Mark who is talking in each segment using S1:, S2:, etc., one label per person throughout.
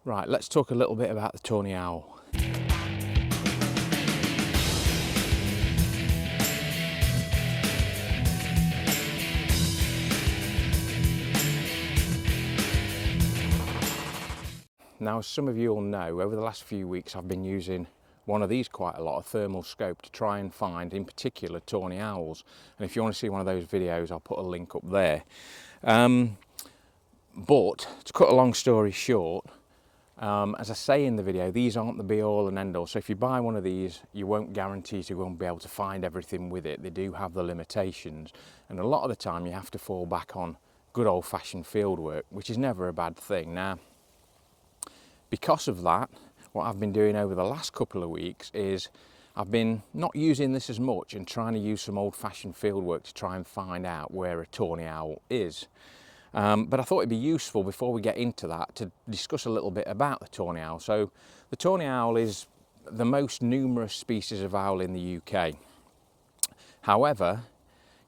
S1: Right, let's talk a little bit about the Tawny Owl. Now, as some of you all know, over the last few weeks I've been using one of these quite a lot, a thermal scope, to try and find, in particular, Tawny Owls. And if you want to see one of those videos, I'll put a link up there. But, to cut a long story short, as I say in the video, these aren't the be-all and end-all. So if you buy one of these, you won't guarantee to go and be able to find everything with it. They do have the limitations. And a lot of the time you have to fall back on good old-fashioned field work, which is never a bad thing. Now, because of that, what I've been doing over the last couple of weeks is I've been not using this as much and trying to use some old-fashioned field work to try and find out where a Tawny Owl is. But I thought it'd be useful before we get into that to discuss a little bit about the Tawny Owl. So the Tawny Owl is the most numerous species of owl in the UK. However,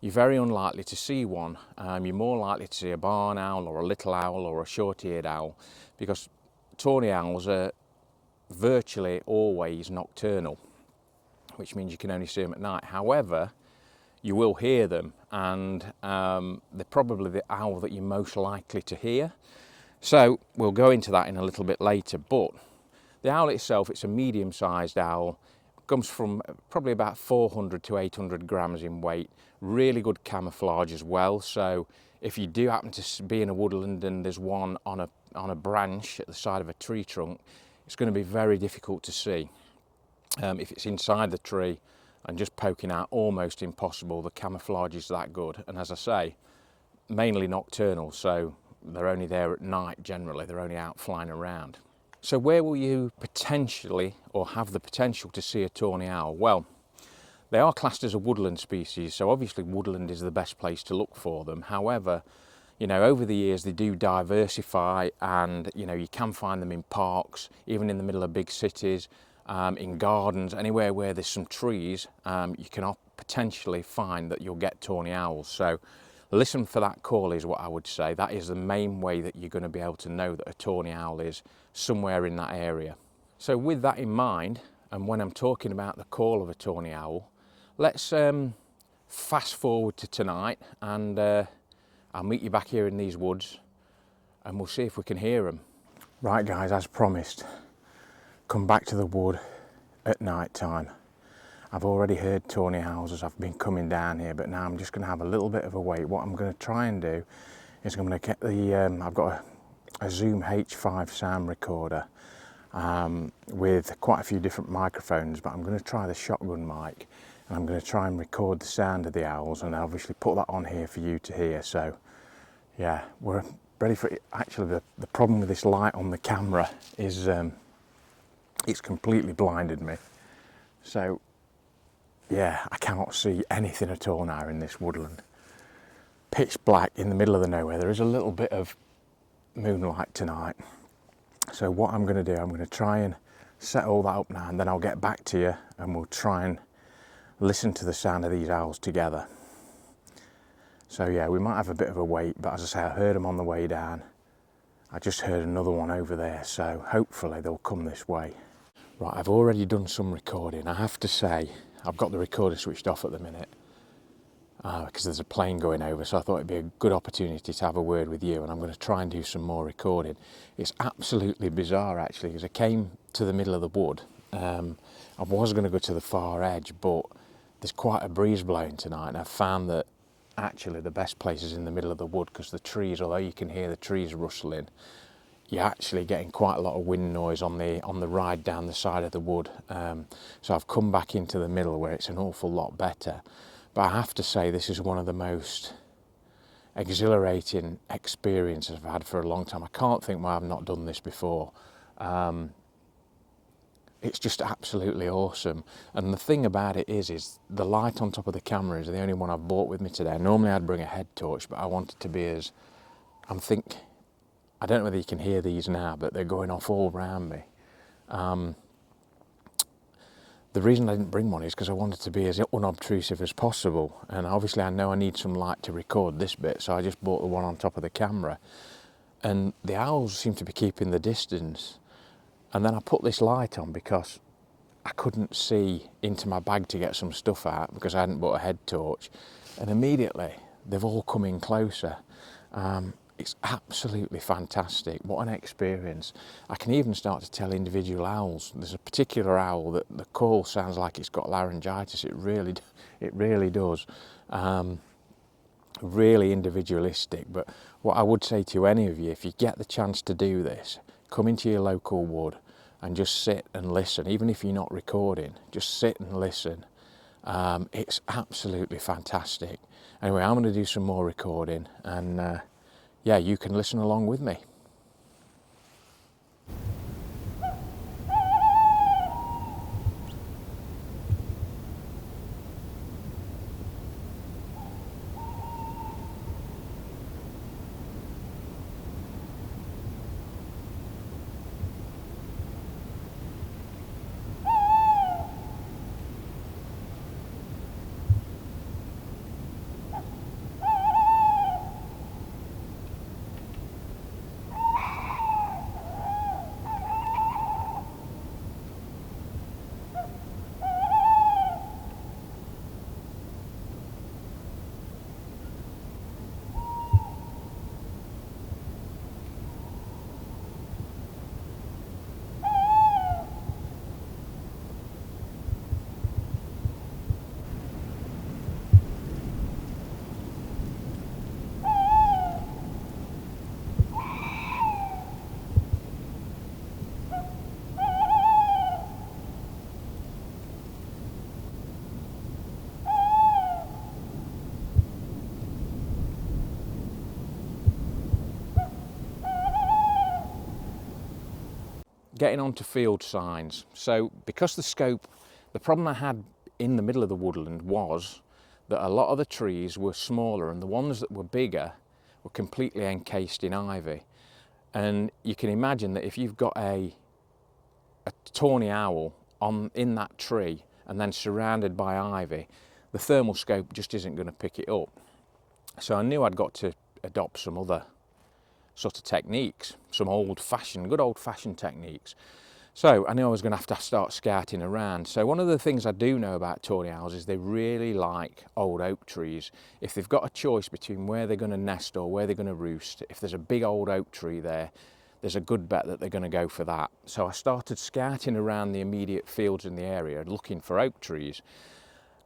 S1: you're very unlikely to see one. You're more likely to see a barn owl or a little owl or a short-eared owl, because Tawny owls are virtually always nocturnal, which means you can only see them at night. However, you will hear them, and they're probably the owl that you're most likely to hear. So we'll go into that in a little bit later. But the owl itself, it's a medium-sized owl. It comes from probably about 400 to 800 grams in weight. Really good camouflage as well. So if you do happen to be in a woodland and there's one on a branch at the side of a tree trunk, it's going to be very difficult to see. If it's inside the tree and just poking out, almost impossible. The camouflage is that good. And as I say, mainly nocturnal, so they're only there at night generally. They're only out flying around. So where will you potentially, or have the potential to see a Tawny Owl? Well, they are classed as a woodland species, so obviously woodland is the best place to look for them. However, you know, over the years they do diversify, and you know, you can find them in parks, even in the middle of big cities, in gardens, anywhere where there's some trees. You can potentially find that you'll get Tawny Owls. So listen for that call is what I would say. That is the main way that you're going to be able to know that a Tawny Owl is somewhere in that area. So with that in mind, and when I'm talking about the call of a Tawny Owl, let's fast forward to tonight, and I'll meet you back here in these woods and we'll see if we can hear them. Right guys, as promised, come back to the wood at night time. I've already heard Tawny Owls as I've been coming down here, but now I'm just going to have a little bit of a wait. What I'm going to try and do is I'm going to get the, I've got a Zoom H5 sound recorder with quite a few different microphones, but I'm going to try the shotgun mic, and I'm going to try and record the sound of the owls and obviously put that on here for you to hear. So yeah, we're ready for it. Actually, the problem with this light on the camera is it's completely blinded me. So yeah, I cannot see anything at all now in this woodland. Pitch black in the middle of the nowhere. There is a little bit of moonlight tonight. So what I'm going to do, I'm going to try and set all that up now, and then I'll get back to you and we'll try and listen to the sound of these owls together. So yeah, we might have a bit of a wait, but as I say, I heard them on the way down. I just heard another one over there, so hopefully they'll come this way. Right, I've already done some recording. I have to say, I've got the recorder switched off at the minute because there's a plane going over, so I thought it'd be a good opportunity to have a word with you, and I'm going to try and do some more recording. It's absolutely bizarre actually, because I came to the middle of the wood. I was going to go to the far edge, but there's quite a breeze blowing tonight, and I've found that actually the best place is in the middle of the wood, because the trees, although you can hear the trees rustling, you're actually getting quite a lot of wind noise on the ride down the side of the wood. So I've come back into the middle where it's an awful lot better. But I have to say, this is one of the most exhilarating experiences I've had for a long time. I can't think why I've not done this before. It's just absolutely awesome. And the thing about it is the light on top of the camera is the only one I've brought with me today. Normally I'd bring a head torch, but I wanted to be as, I don't know whether you can hear these now, but they're going off all around me. The reason I didn't bring one is because I wanted to be as unobtrusive as possible. And obviously I know I need some light to record this bit, so I just bought the one on top of the camera. And the owls seem to be keeping the distance. And then I put this light on because I couldn't see into my bag to get some stuff out because I hadn't bought a head torch. And immediately they've all come in closer. It's absolutely fantastic. What an experience. I can even start to tell individual owls. There's a particular owl that the call sounds like it's got laryngitis. It really does. Really individualistic. But what I would say to any of you, if you get the chance to do this, come into your local wood and just sit and listen. Even if you're not recording, just sit and listen. It's absolutely fantastic. Anyway, I'm going to do some more recording, and yeah, you can listen along with me. Getting on to field signs. So because the scope, the problem I had in the middle of the woodland was that a lot of the trees were smaller and the ones that were bigger were completely encased in ivy. And you can imagine that if you've got a tawny owl in that tree and then surrounded by ivy, the thermal scope just isn't going to pick it up. So I knew I'd got to adopt some other sort of techniques, some good old-fashioned techniques. So I knew I was going to have to start scouting around. So one of the things I do know about tawny owls is they really like old oak trees. If they've got a choice between where they're going to nest or where they're going to roost, if there's a big old oak tree there, there's a good bet that they're going to go for that. So I started scouting around the immediate fields in the area looking for oak trees,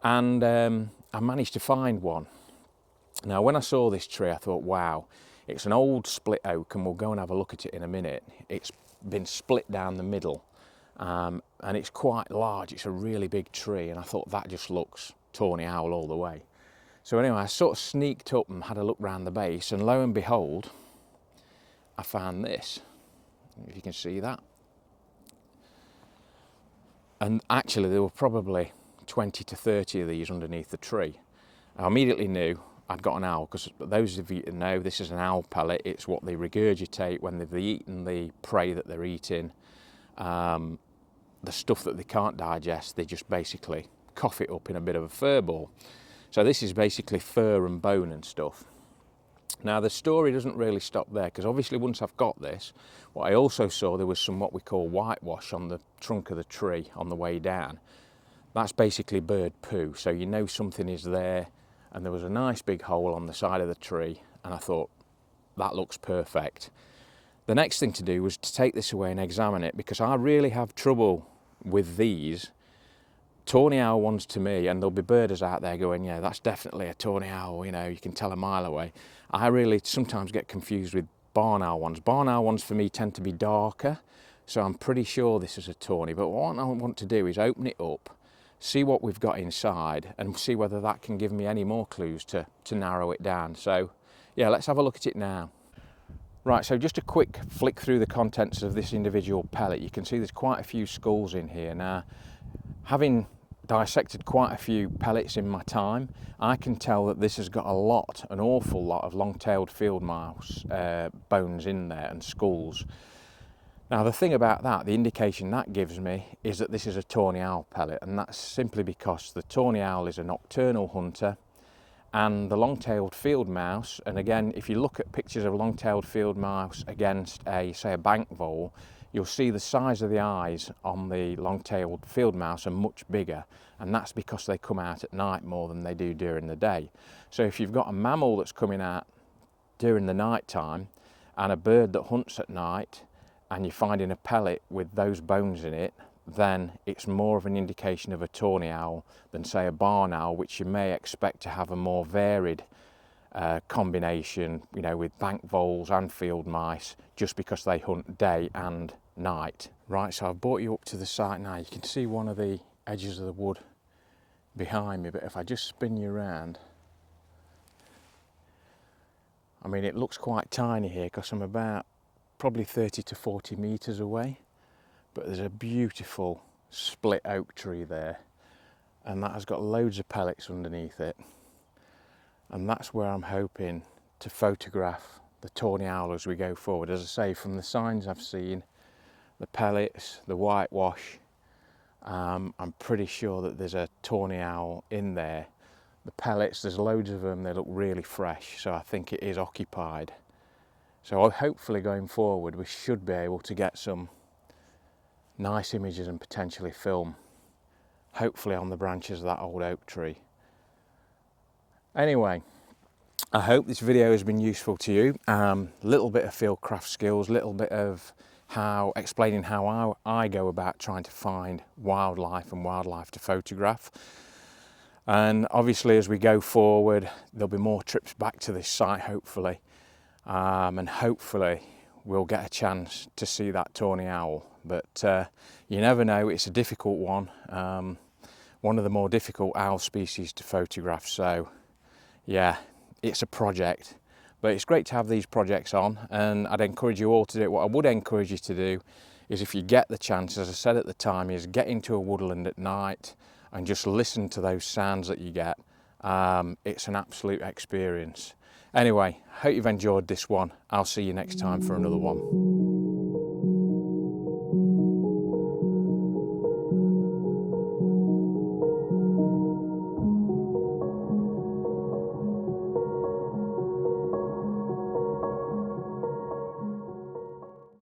S1: and I managed to find one. Now when I saw this tree I thought, wow, it's an old split oak, and we'll go and have a look at it in a minute. It's been split down the middle, and it's quite large. It's a really big tree, and I thought that just looks tawny owl all the way. So anyway, I sort of sneaked up and had a look round the base, and lo and behold, I found this, if you can see that. And actually there were probably 20 to 30 of these underneath the tree. I immediately knew I'd got an owl, because those of you that know, this is an owl pellet. It's what they regurgitate when they've eaten the prey that they're eating. The stuff that they can't digest, they just basically cough it up in a bit of a fur ball. So this is basically fur and bone and stuff. Now the story doesn't really stop there, because obviously once I've got this, what I also saw, there was some what we call whitewash on the trunk of the tree on the way down. That's basically bird poo, so you know something is there. And there was a nice big hole on the side of the tree, and I thought, that looks perfect. The next thing to do was to take this away and examine it, because I really have trouble with these tawny owl ones to me, and there'll be birders out there going, yeah, that's definitely a tawny owl, you know, you can tell a mile away. I really sometimes get confused with barn owl ones. Barn owl ones for me tend to be darker, so I'm pretty sure this is a tawny, but what I want to do is open it up, see what we've got inside, and see whether that can give me any more clues to narrow it down. So yeah, let's have a look at it now. Right, so just a quick flick through the contents of this individual pellet. You can see there's quite a few skulls in here. Now, having dissected quite a few pellets in my time, I can tell that this has got an awful lot of long-tailed field mouse bones in there and skulls. Now the thing about that, the indication that gives me, is that this is a tawny owl pellet, and that's simply because the tawny owl is a nocturnal hunter, and the long-tailed field mouse, and again, if you look at pictures of long-tailed field mouse against say a bank vole, you'll see the size of the eyes on the long-tailed field mouse are much bigger, and that's because they come out at night more than they do during the day. So if you've got a mammal that's coming out during the night time and a bird that hunts at night, and you're finding a pellet with those bones in it, then it's more of an indication of a tawny owl than say a barn owl, which you may expect to have a more varied combination, you know, with bank voles and field mice, just because they hunt day and night. Right, so I've brought you up to the site now. You can see one of the edges of the wood behind me, but if I just spin you around, I mean, it looks quite tiny here because I'm about probably 30 to 40 meters away, but there's a beautiful split oak tree there, and that has got loads of pellets underneath it, and that's where I'm hoping to photograph the tawny owl as we go forward. As I say, from the signs I've seen, the pellets, the whitewash, I'm pretty sure that there's a tawny owl in there. The pellets, there's loads of them, they look really fresh, so I think it is occupied. So hopefully going forward we should be able to get some nice images and potentially film, hopefully on the branches of that old oak tree. Anyway, I hope this video has been useful to you. Little bit of fieldcraft skills, little bit of explaining how I go about trying to find wildlife and wildlife to photograph. And obviously as we go forward, there'll be more trips back to this site hopefully, and hopefully we'll get a chance to see that tawny owl. But you never know, it's a difficult one. One of the more difficult owl species to photograph, so yeah, it's a project, but it's great to have these projects on, and I'd encourage you all to do it. What I would encourage you to do is, if you get the chance, as I said at the time, is get into a woodland at night and just listen to those sounds that you get. It's an absolute experience. Anyway, hope you've enjoyed this one. I'll see you next time for another one.